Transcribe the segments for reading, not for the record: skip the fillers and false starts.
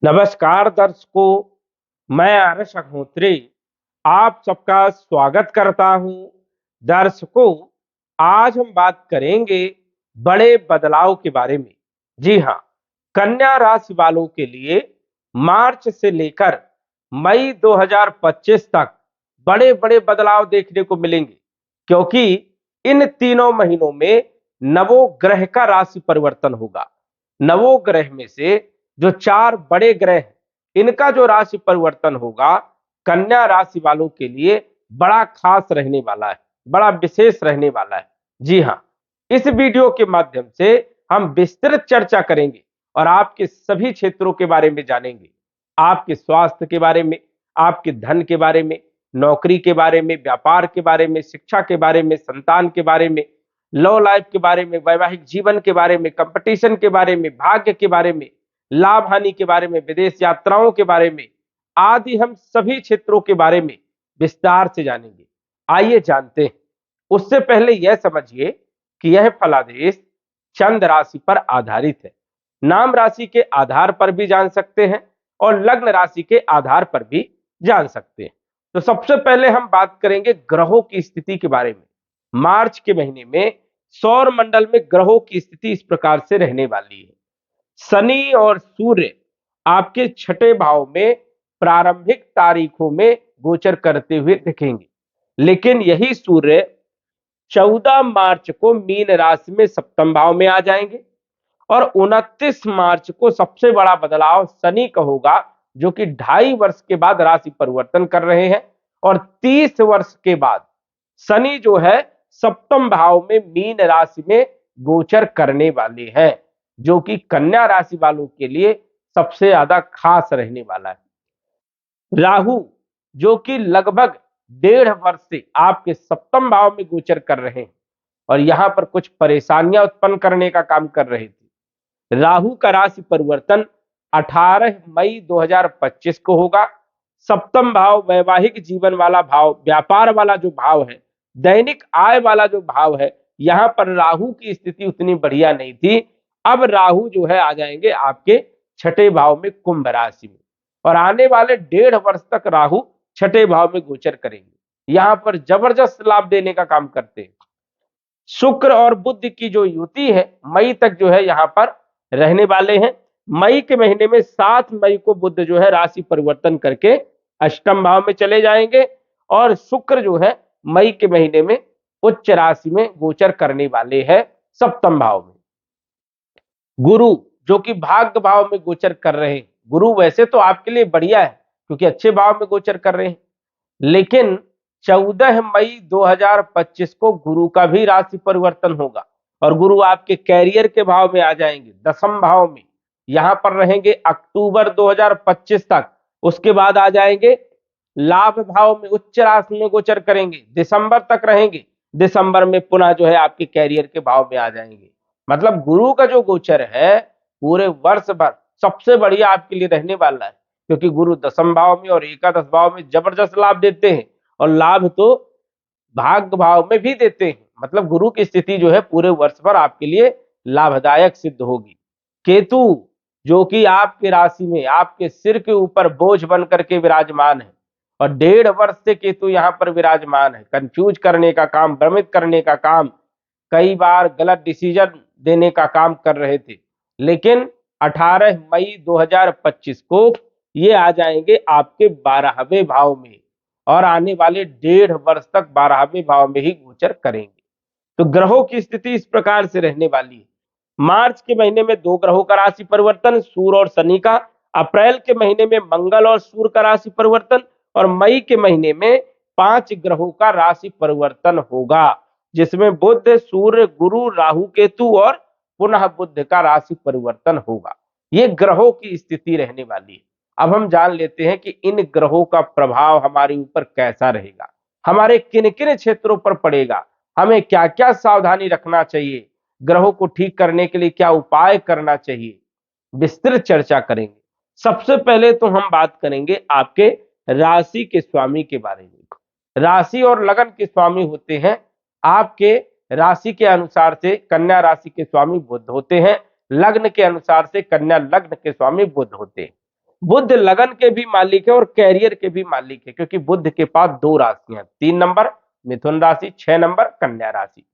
नमस्कार दर्शकों, मैं आरश अग्निहोत्री आप सबका स्वागत करता हूं। दर्शकों, आज हम बात करेंगे बड़े बदलाव के बारे में। जी हां, कन्या राशि वालों के लिए मार्च से लेकर मई 2025 तक बड़े बड़े बदलाव देखने को मिलेंगे, क्योंकि इन तीनों महीनों में नवोग्रह का राशि परिवर्तन होगा। नवोग्रह में से जो चार बड़े ग्रह हैं, इनका जो राशि परिवर्तन होगा कन्या राशि वालों के लिए बड़ा खास रहने वाला है, बड़ा विशेष रहने वाला है। जी हां, इस वीडियो के माध्यम से हम विस्तृत चर्चा करेंगे और आपके सभी क्षेत्रों के बारे में जानेंगे। आपके स्वास्थ्य के बारे में, आपके धन के बारे में, नौकरी के बारे में, व्यापार के बारे में, शिक्षा के बारे में, संतान के बारे में, लव लाइफ के बारे में, वैवाहिक जीवन के बारे में, कंपटीशन के बारे में, भाग्य के बारे में, लाभ हानि के बारे में, विदेश यात्राओं के बारे में, आदि हम सभी क्षेत्रों के बारे में विस्तार से जानेंगे। आइए जानते हैं। उससे पहले यह समझिए कि यह फलादेश चंद्र राशि पर आधारित है। नाम राशि के आधार पर भी जान सकते हैं और लग्न राशि के आधार पर भी जान सकते हैं। तो सबसे पहले हम बात करेंगे ग्रहों की स्थिति के बारे में। मार्च के महीने में सौर मंडल में ग्रहों की स्थिति इस प्रकार से रहने वाली है। शनि और सूर्य आपके छठे भाव में प्रारंभिक तारीखों में गोचर करते हुए दिखेंगे, लेकिन यही सूर्य 14 मार्च को मीन राशि में सप्तम भाव में आ जाएंगे और 29 मार्च को सबसे बड़ा बदलाव शनि का होगा, जो कि 2.5 वर्ष के बाद राशि परिवर्तन कर रहे हैं और 30 वर्ष के बाद शनि जो है सप्तम भाव में मीन राशि में गोचर करने वाले हैं, जो कि कन्या राशि वालों के लिए सबसे ज्यादा खास रहने वाला है। राहु जो कि लगभग 1.5 वर्ष से आपके सप्तम भाव में गोचर कर रहे हैं और यहां पर कुछ परेशानियां उत्पन्न करने का काम कर रहे थे। राहु का राशि परिवर्तन 18 मई 2025 को होगा। सप्तम भाव वैवाहिक जीवन वाला भाव, व्यापार वाला जो भाव है, दैनिक आय वाला जो भाव है, यहां पर राहु की स्थिति उतनी बढ़िया नहीं थी। अब राहु जो है आ जाएंगे आपके छठे भाव में कुंभ राशि में और आने वाले 1.5 वर्ष तक राहु छठे भाव में गोचर करेंगे। यहां पर जबरदस्त लाभ देने का काम करते हैं। शुक्र और बुध की जो युति है मई तक जो है यहां पर रहने वाले हैं। मई के महीने में 7 मई को बुध जो है राशि परिवर्तन करके अष्टम भाव में चले जाएंगे और शुक्र जो है मई के महीने में उच्च राशि में गोचर करने वाले हैं सप्तम भाव में। गुरु जो कि भाग्य भाव में गोचर कर रहे हैं। गुरु वैसे तो आपके लिए बढ़िया है क्योंकि अच्छे भाव में गोचर कर रहे हैं, लेकिन 14 मई 2025 को गुरु का भी राशि परिवर्तन होगा और गुरु आपके कैरियर के भाव में आ जाएंगे, दसम भाव में। यहां पर रहेंगे अक्टूबर 2025 तक। उसके बाद आ जाएंगे लाभ भाव में, उच्च राशि में गोचर करेंगे, दिसंबर तक रहेंगे। दिसंबर में पुनः जो है आपके कैरियर के भाव में आ जाएंगे। मतलब गुरु का जो गोचर है पूरे वर्ष भर सबसे बढ़िया आपके लिए रहने वाला है, क्योंकि गुरु दसम भाव में और एकादश भाव में जबरदस्त लाभ देते हैं और लाभ तो भाग्य भाव में भी देते हैं। मतलब गुरु की स्थिति जो है पूरे वर्ष भर आपके लिए लाभदायक सिद्ध होगी। केतु जो कि आपके राशि में आपके सिर के ऊपर बोझ बन करके विराजमान है और 1.5 वर्ष से केतु यहां पर विराजमान है। कंफ्यूज करने का काम, भ्रमित करने का काम, कई बार गलत डिसीजन देने का काम कर रहे थे, लेकिन 18 मई 2025 को ये आ जाएंगे आपके 12वें भाव में और आने वाले 1.5 वर्ष तक 12वें भाव में ही गोचर करेंगे। तो ग्रहों की स्थिति इस प्रकार से रहने वाली है। मार्च के महीने में 2 ग्रहों का राशि परिवर्तन, सूर्य और शनि का। अप्रैल के महीने में मंगल और सूर्य का राशि परिवर्तन और मई के महीने में 5 ग्रहों का राशि परिवर्तन होगा, जिसमें बुध, सूर्य, गुरु, राहु, केतु और पुनः बुध का राशि परिवर्तन होगा। ये ग्रहों की स्थिति रहने वाली है। अब हम जान लेते हैं कि इन ग्रहों का प्रभाव हमारे ऊपर कैसा रहेगा, हमारे किन किन क्षेत्रों पर पड़ेगा, हमें क्या क्या सावधानी रखना चाहिए, ग्रहों को ठीक करने के लिए क्या उपाय करना चाहिए, विस्तृत चर्चा करेंगे। सबसे पहले तो हम बात करेंगे आपके राशि के स्वामी के बारे में। राशि और लगन के स्वामी होते हैं आपके राशि के अनुसार से कन्या राशि के स्वामी बुध होते हैं, लग्न के अनुसार से कन्या लग्न के स्वामी बुध होते हैं। बुध लगन के भी मालिक है और कैरियर के भी मालिक है, क्योंकि बुध के पास दो राशियां, 3 नंबर मिथुन राशि, 6 नंबर कन्या राशि।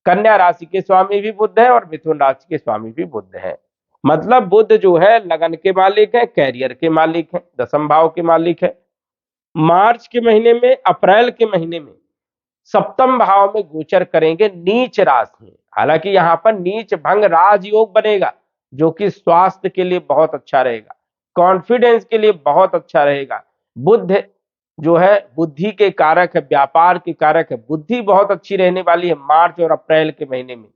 कन्या राशि के स्वामी भी बुध है और मिथुन राशि के स्वामी भी बुध है। मतलब बुध जो है लगन के मालिक है, कैरियर के मालिक है, दसम भाव के मालिक है। मार्च के महीने में, अप्रैल के महीने में सप्तम भाव में गोचर करेंगे नीच राशि में। हालांकि यहां पर नीच भंग राजयोग बनेगा, जो कि स्वास्थ्य के लिए बहुत अच्छा रहेगा, कॉन्फिडेंस के लिए बहुत अच्छा रहेगा। बुध जो है बुद्धि के कारक है, व्यापार के कारक है, बुद्धि बहुत अच्छी रहने वाली है मार्च और अप्रैल के महीने में।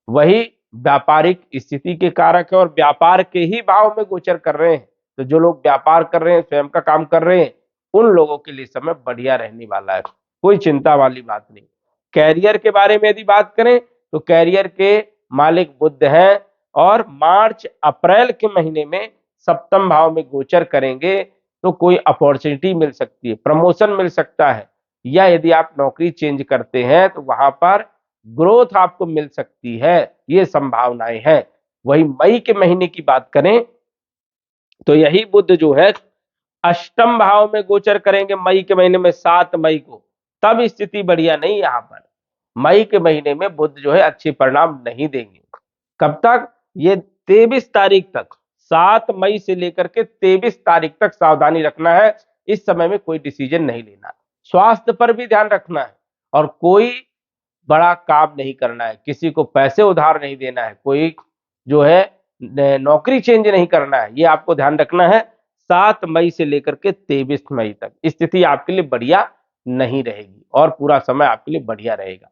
वही व्यापारिक स्थिति के कारक है और व्यापार के ही भाव में गोचर कर रहे हैं। तो जो लोग व्यापार कर रहे हैं, स्वयं का काम कर रहे हैं, उन लोगों के लिए समय बढ़िया रहने वाला है, कोई चिंता वाली बात नहीं। कैरियर के बारे में यदि बात करें तो कैरियर के मालिक बुध हैं और मार्च अप्रैल के महीने में सप्तम भाव में गोचर करेंगे, तो कोई अपॉर्चुनिटी मिल सकती है, प्रमोशन मिल सकता है, या यदि आप नौकरी चेंज करते हैं तो वहां पर ग्रोथ आपको मिल सकती है, ये संभावनाएं हैं। वही मई के महीने की बात करें तो यही बुध जो है अष्टम भाव में गोचर करेंगे मई के महीने में, 7 मई को। तब स्थिति बढ़िया नहीं, यहां पर मई के महीने में बुध जो है अच्छे परिणाम नहीं देंगे। कब तक? ये 23 तारीख तक, 7 मई से लेकर के 23 तारीख तक सावधानी रखना है। इस समय में कोई डिसीजन नहीं लेना, स्वास्थ्य पर भी ध्यान रखना है, और कोई बड़ा काम नहीं करना है, किसी को पैसे उधार नहीं देना है, कोई जो है नौकरी चेंज नहीं करना है, ये आपको ध्यान रखना है। 7 मई से लेकर के 23 मई तक स्थिति आपके लिए बढ़िया नहीं रहेगी और पूरा समय आपके लिए बढ़िया रहेगा।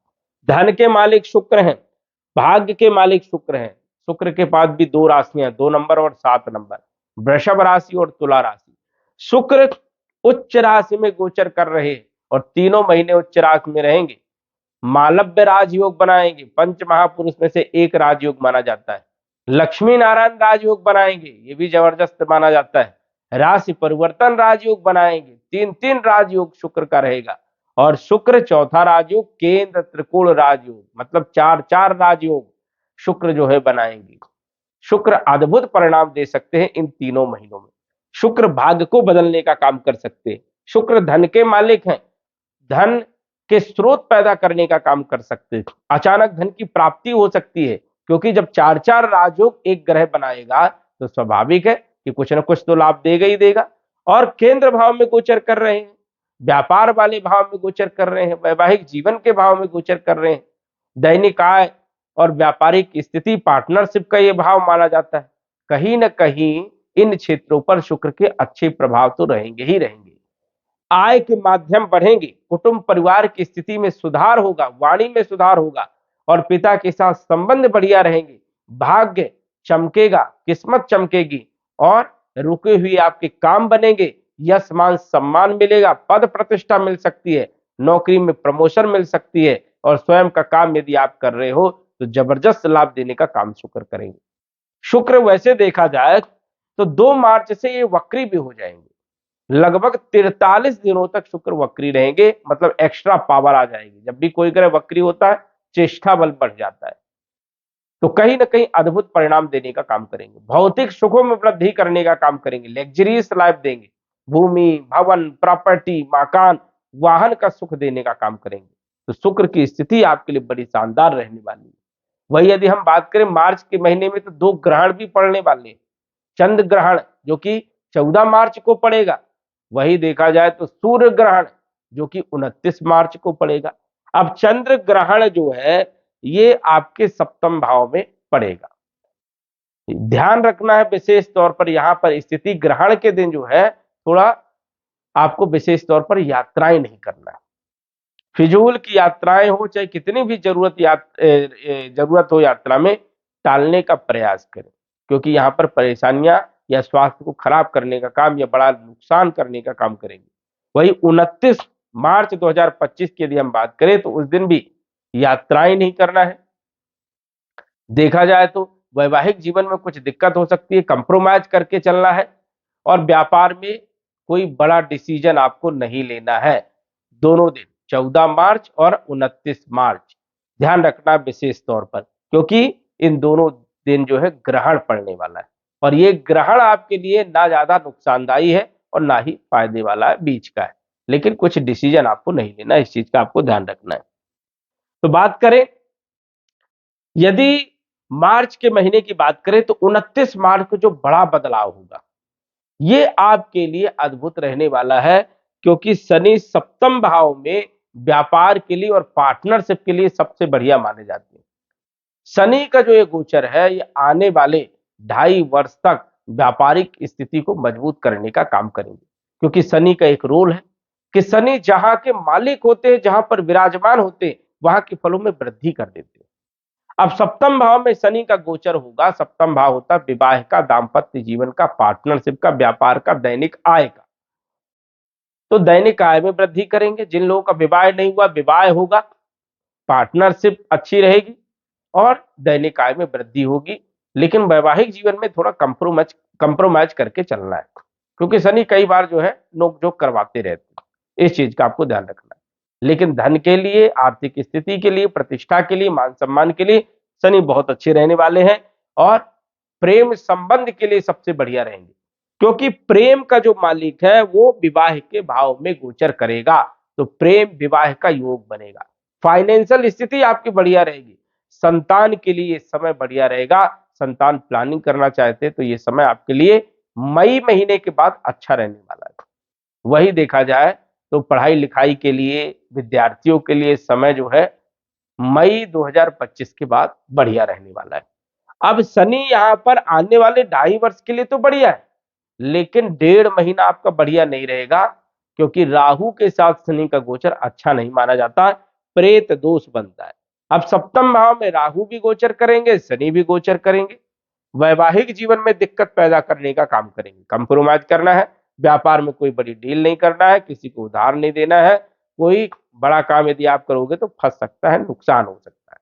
धन के मालिक शुक्र हैं, भाग्य के मालिक शुक्र हैं। शुक्र के पास भी दो राशियां, 2 नंबर और 7 नंबर, वृषभ राशि और तुला राशि। शुक्र उच्च राशि में गोचर कर रहे हैं और तीनों महीने उच्च राशि में रहेंगे। मालव्य राजयोग बनाएंगे, पंच महापुरुष में से एक राजयोग माना जाता है। लक्ष्मी नारायण राजयोग बनाएंगे, ये भी जबरदस्त माना जाता है। राशि परिवर्तन राजयोग बनाएंगे, 3-3 राजयोग शुक्र का रहेगा। और शुक्र चौथा राजयोग केंद्र त्रिकोण राजयोग, मतलब 4-4 राजयोग शुक्र जो है बनाएंगे। शुक्र अद्भुत परिणाम दे सकते हैं इन तीनों महीनों में। शुक्र भाग्य को बदलने का काम कर सकते हैं। शुक्र धन के मालिक हैं, धन के स्रोत पैदा करने का काम कर सकते हैं। अचानक धन की प्राप्ति हो सकती है, क्योंकि जब 4-4 राजयोग एक ग्रह बनाएगा तो स्वाभाविक है कि कुछ ना कुछ तो लाभ देगा ही देगा। और केंद्र भाव में गोचर कर रहे हैं, व्यापार वाले भाव में गोचर कर रहे हैं, वैवाहिक जीवन के भाव में गोचर कर रहे हैं। दैनिक आय और व्यापारिक स्थिति, पार्टनरशिप का ये भाव माना जाता है। कहीं ना कहीं इन क्षेत्रों पर शुक्र के अच्छे प्रभाव तो रहेंगे ही रहेंगे। आय के माध्यम बढ़ेंगे, कुटुंब परिवार की स्थिति में सुधार होगा, वाणी में सुधार होगा और पिता के साथ संबंध बढ़िया रहेंगे। भाग्य चमकेगा, किस्मत चमकेगी और रुके हुए आपके काम बनेंगे, यश मान सम्मान मिलेगा, पद प्रतिष्ठा मिल सकती है, नौकरी में प्रमोशन मिल सकती है और स्वयं का काम यदि आप कर रहे हो तो जबरदस्त लाभ देने का काम शुक्र करेंगे। शुक्र वैसे देखा जाए तो 2 मार्च से ये वक्री भी हो जाएंगे, लगभग 43 दिनों तक शुक्र वक्री रहेंगे, मतलब एक्स्ट्रा पावर आ जाएगी। जब भी कोई ग्रह वक्री होता है चेष्टा बल बढ़ जाता है, तो कहीं ना कहीं अद्भुत परिणाम देने का काम करेंगे, भौतिक सुखों में वृद्धि करने का काम करेंगे, लग्जरियस लाइफ देंगे, भूमि भवन प्रॉपर्टी मकान वाहन का सुख देने का काम करेंगे। तो शुक्र की स्थिति आपके लिए बड़ी शानदार रहने वाली है। वही यदि हम बात करें मार्च के महीने में तो 2 ग्रहण भी पड़ने वाले हैं। चंद्र ग्रहण जो कि 14 मार्च को पड़ेगा, वही देखा जाए तो सूर्य ग्रहण जो कि 29 मार्च को पड़ेगा। अब चंद्र ग्रहण जो है ये आपके सप्तम भाव में पड़ेगा। ध्यान रखना है विशेष तौर पर, यहां पर स्थिति ग्रहण के दिन जो है थोड़ा आपको विशेष तौर पर यात्राएं नहीं करना है। फिजूल की यात्राएं हो, चाहे कितनी भी जरूरत हो यात्रा में, टालने का प्रयास करें, क्योंकि यहां पर परेशानियां या स्वास्थ्य को खराब करने का काम या बड़ा नुकसान करने का काम करेंगे। वही 29 मार्च 2025 की यदि हम बात करें तो उस दिन भी यात्राएं नहीं करना है। देखा जाए तो वैवाहिक जीवन में कुछ दिक्कत हो सकती है, कंप्रोमाइज करके चलना है और व्यापार में कोई बड़ा डिसीजन आपको नहीं लेना है। दोनों दिन 14 मार्च और 29 मार्च ध्यान रखना विशेष तौर पर, क्योंकि इन दोनों दिन जो है ग्रहण पड़ने वाला है। और ये ग्रहण आपके लिए ना ज्यादा नुकसानदायी है और ना ही फायदे वाला है, बीच का है। लेकिन कुछ डिसीजन आपको नहीं लेना, इस चीज का आपको ध्यान रखना है। तो बात करें, यदि मार्च के महीने की बात करें तो 29 मार्च को जो बड़ा बदलाव होगा ये आपके लिए अद्भुत रहने वाला है, क्योंकि शनि सप्तम भाव में व्यापार के लिए और पार्टनरशिप के लिए सबसे बढ़िया माने जाते हैं। शनि का जो ये गोचर है ये आने वाले 2.5 वर्ष तक व्यापारिक स्थिति को मजबूत करने का काम करेंगे, क्योंकि शनि का एक रोल है कि शनि जहां के मालिक होते हैं, जहां पर विराजमान होते हैं, वहां के फलों में वृद्धि कर देते हैं। अब सप्तम भाव में शनि का गोचर होगा, सप्तम भाव होता है विवाह का, दाम्पत्य जीवन का, पार्टनरशिप का, व्यापार का, दैनिक आय का। तो दैनिक आय में वृद्धि करेंगे। जिन लोगों का विवाह नहीं हुआ विवाह होगा, पार्टनरशिप अच्छी रहेगी और दैनिक आय में वृद्धि होगी। लेकिन वैवाहिक जीवन में थोड़ा कंप्रोमाइज करके चलना है, क्योंकि शनि कई बार जो है नोकझोंक करवाते रहते हैं, इस चीज का आपको ध्यान रखना है। लेकिन धन के लिए, आर्थिक स्थिति के लिए, प्रतिष्ठा के लिए, मान सम्मान के लिए शनि बहुत अच्छे रहने वाले हैं। और प्रेम संबंध के लिए सबसे बढ़िया रहेंगे, क्योंकि प्रेम का जो मालिक है वो विवाह के भाव में गोचर करेगा, तो प्रेम विवाह का योग बनेगा। फाइनेंशियल स्थिति आपकी बढ़िया रहेगी। संतान के लिए समय बढ़िया रहेगा। संतान प्लानिंग करना चाहते हैं तो ये समय आपके लिए मई महीने के बाद अच्छा रहने वाला है। वही देखा जाए तो पढ़ाई लिखाई के लिए, विद्यार्थियों के लिए समय जो है मई 2025 के बाद बढ़िया रहने वाला है। अब शनि यहां पर आने वाले 2.5 वर्ष के लिए तो बढ़िया है, लेकिन 1.5 महीना आपका बढ़िया नहीं रहेगा, क्योंकि राहु के साथ शनि का गोचर अच्छा नहीं माना जाता, प्रेत दोष बनता है। अब सप्तम भाव में राहु भी गोचर करेंगे, शनि भी गोचर करेंगे, वैवाहिक जीवन में दिक्कत पैदा करने का काम करेंगे। कंप्रोमाइज करना है, व्यापार में कोई बड़ी डील नहीं करना है, किसी को उधार नहीं देना है, कोई बड़ा काम यदि आप करोगे तो फंस सकता है, नुकसान हो सकता है।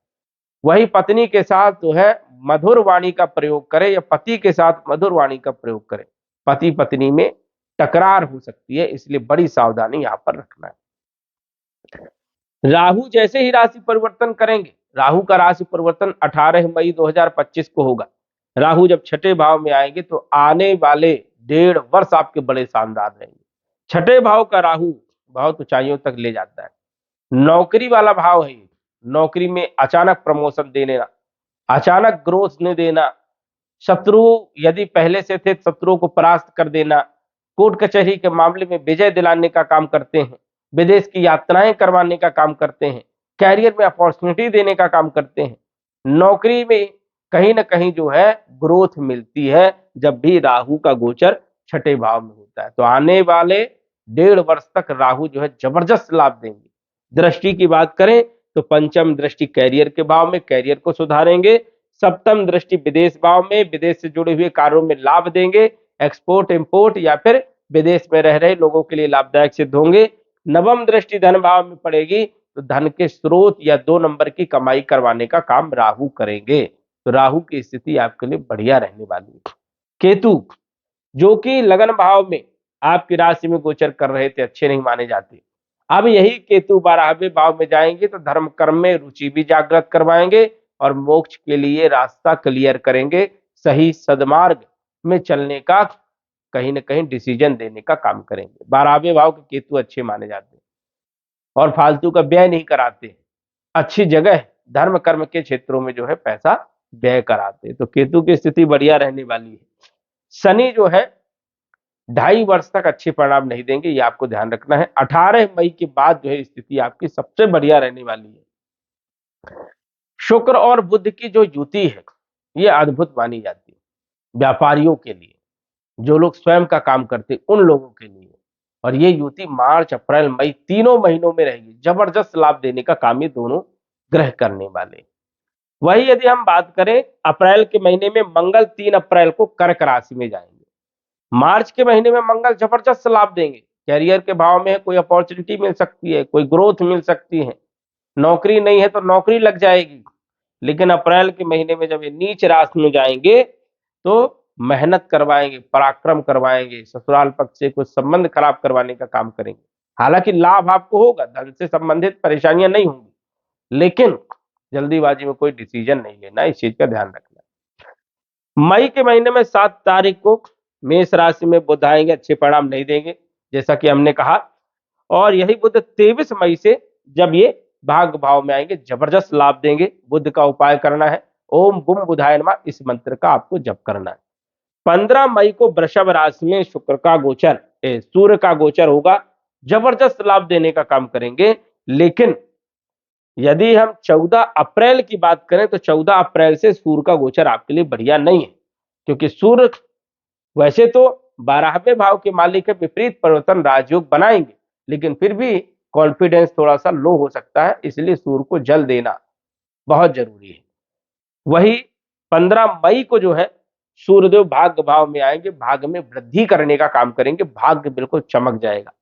वही पत्नी के साथ जो है मधुर वाणी का प्रयोग करें, या पति के साथ मधुर वाणी का प्रयोग करें, पति पत्नी में टकरार हो सकती है, इसलिए बड़ी सावधानी यहां पर रखना है। राहु जैसे ही राशि परिवर्तन करेंगे, राहु का राशि परिवर्तन 18 मई 2025 को होगा। राहु जब छठे भाव में आएंगे तो आने वाले 1.5 वर्ष आपके बड़े शानदार रहेंगे। छठे भाव का राहु बहुत ऊंचाइयों तक ले जाता है। नौकरी वाला भाव है, नौकरी में अचानक प्रमोशन देने, अचानक ग्रोथ ने देना, शत्रु यदि पहले से थे शत्रुओं को परास्त कर देना, कोर्ट कचहरी के मामले में विजय दिलाने का काम करते हैं, विदेश की यात्राएं करवाने का काम करते हैं, कैरियर में अपॉर्चुनिटी देने का काम करते हैं। नौकरी में कहीं ना कहीं जो है ग्रोथ मिलती है जब भी राहु का गोचर छठे भाव में होता है। तो आने वाले 1.5 वर्ष तक राहु जो है जबरदस्त लाभ देंगे। दृष्टि की बात करें तो पंचम दृष्टि कैरियर के भाव में, कैरियर को सुधारेंगे। सप्तम दृष्टि विदेश भाव में, विदेश से जुड़े हुए कार्यों में लाभ देंगे, एक्सपोर्ट इंपोर्ट या फिर विदेश में रह रहे लोगों के लिए लाभदायक सिद्ध होंगे। नवम दृष्टि धन भाव में पड़ेगी तो धन के स्रोत या 2 नंबर की कमाई करवाने का काम राहु करेंगे। तो राहु की स्थिति आपके लिए बढ़िया रहने वाली है। केतु जो कि लगन भाव में आपकी राशि में गोचर कर रहे थे, अच्छे नहीं माने जाते, अब यही केतु 12वें भाव में जाएंगे तो धर्म कर्म में रुचि भी जागृत करवाएंगे और मोक्ष के लिए रास्ता क्लियर करेंगे। सही सदमार्ग में चलने का कहीं ना कहीं डिसीजन देने का काम करेंगे। 12वें भाव के केतु अच्छे माने जाते हैं और फालतू का व्यय नहीं कराते, अच्छी जगह धर्म कर्म के क्षेत्रों में जो है पैसा व्यय कराते, तो केतु की स्थिति बढ़िया रहने वाली है। शनि जो है 2.5 वर्ष तक अच्छे परिणाम नहीं देंगे, ये आपको ध्यान रखना है। 18 मई के बाद जो है स्थिति आपकी सबसे बढ़िया रहने वाली है। शुक्र और बुध की जो युति है ये अद्भुत मानी जाती है व्यापारियों के लिए, जो लोग स्वयं का काम करते उन लोगों के लिए। और ये युति मार्च अप्रैल मई तीनों महीनों में रहेगी, जबरदस्त लाभ देने का काम ये दोनों ग्रह करने वाले। वही यदि हम बात करें अप्रैल के महीने में, मंगल 3 अप्रैल को कर्क राशि में जाएंगे। मार्च के महीने में मंगल जबरदस्त लाभ देंगे, कैरियर के भाव में कोई अपॉर्चुनिटी मिल सकती है, कोई ग्रोथ मिल सकती है, नौकरी नहीं है तो नौकरी लग जाएगी। लेकिन अप्रैल के महीने में जब ये नीच राशि में जाएंगे तो मेहनत करवाएंगे, पराक्रम करवाएंगे, ससुराल पक्ष से कुछ संबंध खराब करवाने का काम करेंगे। हालांकि लाभ आपको होगा, धन से संबंधित परेशानियां नहीं होंगी, लेकिन जल्दीबाजी में कोई डिसीजन नहीं लेना, इस चीज का ध्यान रखना। मई के महीने में 7 तारीख को मेष राशि में बुध आएंगे, अच्छे परिणाम नहीं देंगे जैसा कि हमने कहा। और यही बुध 23 मई से जब ये भाग्य भाव में आएंगे जबरदस्त लाभ देंगे। बुध का उपाय करना है, ओम बुम बुधाय नमः, इस मंत्र का आपको जप करना है। 15 मई को वृषभ राशि में शुक्र का गोचर, सूर्य का गोचर होगा, जबरदस्त लाभ देने का काम करेंगे। लेकिन यदि हम 14 अप्रैल की बात करें तो 14 अप्रैल से सूर्य का गोचर आपके लिए बढ़िया नहीं है, क्योंकि सूर्य वैसे तो 12वें भाव के मालिक है, विपरीत परिवर्तन राजयोग बनाएंगे, लेकिन फिर भी कॉन्फिडेंस थोड़ा सा लो हो सकता है, इसलिए सूर्य को जल देना बहुत जरूरी है। वही 15 मई को जो है सूर्यदेव भाग्य भाव में आएंगे, भाग्य में वृद्धि करने का काम करेंगे, भाग्य बिल्कुल चमक जाएगा।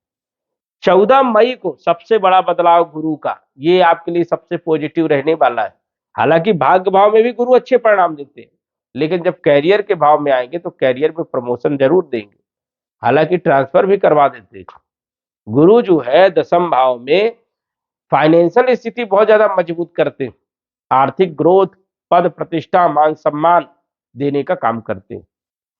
14 मई को सबसे बड़ा बदलाव गुरु का, ये आपके लिए सबसे पॉजिटिव रहने वाला है। हालांकि भाग्य भाव में भी गुरु अच्छे परिणाम देते हैं, लेकिन जब कैरियर के भाव में आएंगे तो कैरियर में प्रमोशन जरूर देंगे, हालांकि ट्रांसफर भी करवा देते हैं। गुरु जो है 10वें भाव में फाइनेंशियल स्थिति बहुत ज्यादा मजबूत करते हैं, आर्थिक ग्रोथ, पद प्रतिष्ठा, मान सम्मान देने का काम करते हैं।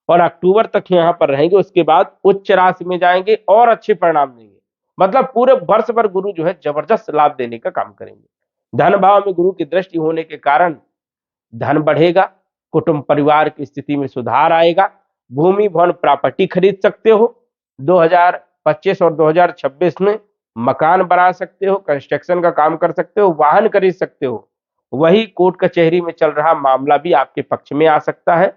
और अक्टूबर तक यहाँ पर रहेंगे, उसके बाद उच्च राशि में जाएंगे और अच्छे परिणाम देंगे। मतलब पूरे वर्ष भर गुरु जो है जबरदस्त लाभ देने का काम करेंगे। धन भाव में गुरु की दृष्टि होने के कारण धन बढ़ेगा, कुटुंब परिवार की स्थिति में सुधार आएगा, भूमि भवन प्रॉपर्टी खरीद सकते हो, 2025 और 2026 में मकान बना सकते हो, कंस्ट्रक्शन का काम कर सकते हो, वाहन खरीद सकते हो। वही कोर्ट कचहरी में चल रहा मामला भी आपके पक्ष में आ सकता है।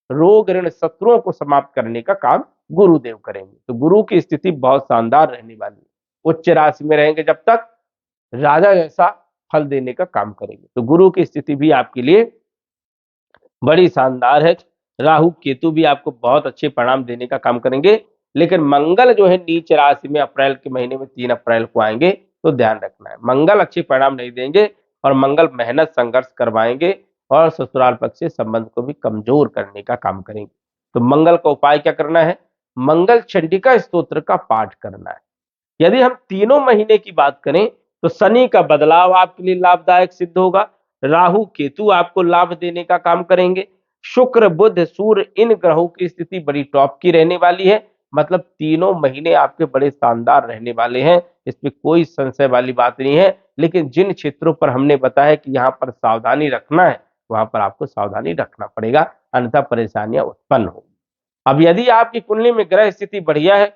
रोग ऋण शत्रुओं को समाप्त करने का काम गुरुदेव करेंगे, तो गुरु की स्थिति बहुत शानदार रहने वाली है। उच्च राशि में रहेंगे जब तक, राजा जैसा फल देने का काम करेंगे, तो गुरु की स्थिति भी आपके लिए बड़ी शानदार है। राहु केतु भी आपको बहुत अच्छे परिणाम देने का काम करेंगे, लेकिन मंगल जो है नीच राशि में अप्रैल के महीने में 3 अप्रैल को आएंगे, तो ध्यान रखना है, मंगल अच्छे परिणाम नहीं देंगे और मंगल मेहनत संघर्ष करवाएंगे और ससुराल पक्ष से संबंध को भी कमजोर करने का काम करेंगे। तो मंगल का उपाय क्या करना है? मंगल चंडिका स्तोत्र का पाठ करना है। यदि हम तीनों महीने की बात करें तो शनि का बदलाव आपके लिए लाभदायक सिद्ध होगा, राहु केतु आपको लाभ देने का काम करेंगे, शुक्र बुध सूर्य इन ग्रहों की स्थिति बड़ी टॉप की रहने वाली है। मतलब तीनों महीने आपके बड़े शानदार रहने वाले हैं, इसमें कोई संशय वाली बात नहीं है। लेकिन जिन क्षेत्रों पर हमने बताया कि यहाँ पर सावधानी रखना है, वहां पर आपको सावधानी रखना पड़ेगा, अन्यथा परेशानियां उत्पन्न होगी। अब यदि आपकी कुंडली में ग्रह स्थिति बढ़िया है,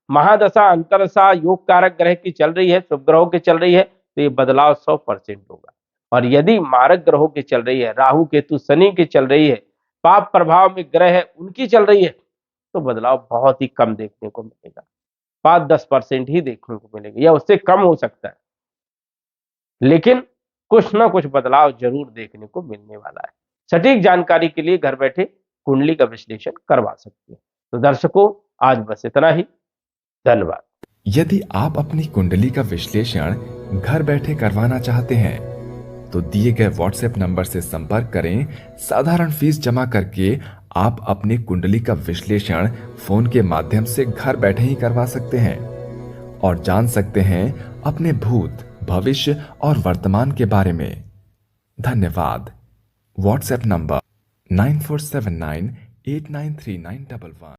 महादशा अंतरदशा योग कारक ग्रह की चल रही है, शुभ ग्रहों की चल रही है, तो ये बदलाव 100% होगा। और यदि मारक ग्रहों की चल रही है, राहु केतु शनि की चल रही है, पाप प्रभाव में ग्रह है उनकी चल रही है, तो बदलाव बहुत ही कम देखने को मिलेगा, 5-10% ही देखने को मिलेगा या उससे कम हो सकता है, लेकिन कुछ ना कुछ बदलाव जरूर देखने को मिलने वाला है। सटीक जानकारी के लिए घर बैठे कुंडली का विश्लेषण करवा सकते हैं। तो दर्शकों, आज बस इतना ही, धन्यवाद। यदि आप अपनी कुंडली का विश्लेषण घर बैठे करवाना चाहते हैं तो दिए गए व्हाट्सएप नंबर से संपर्क करें। साधारण फीस जमा करके आप अपनी कुंडली का विश्लेषण फोन के माध्यम से घर बैठे ही करवा सकते हैं और जान सकते हैं अपने भूत, भविष्य और वर्तमान के बारे में। धन्यवाद। WhatsApp number 9479893911।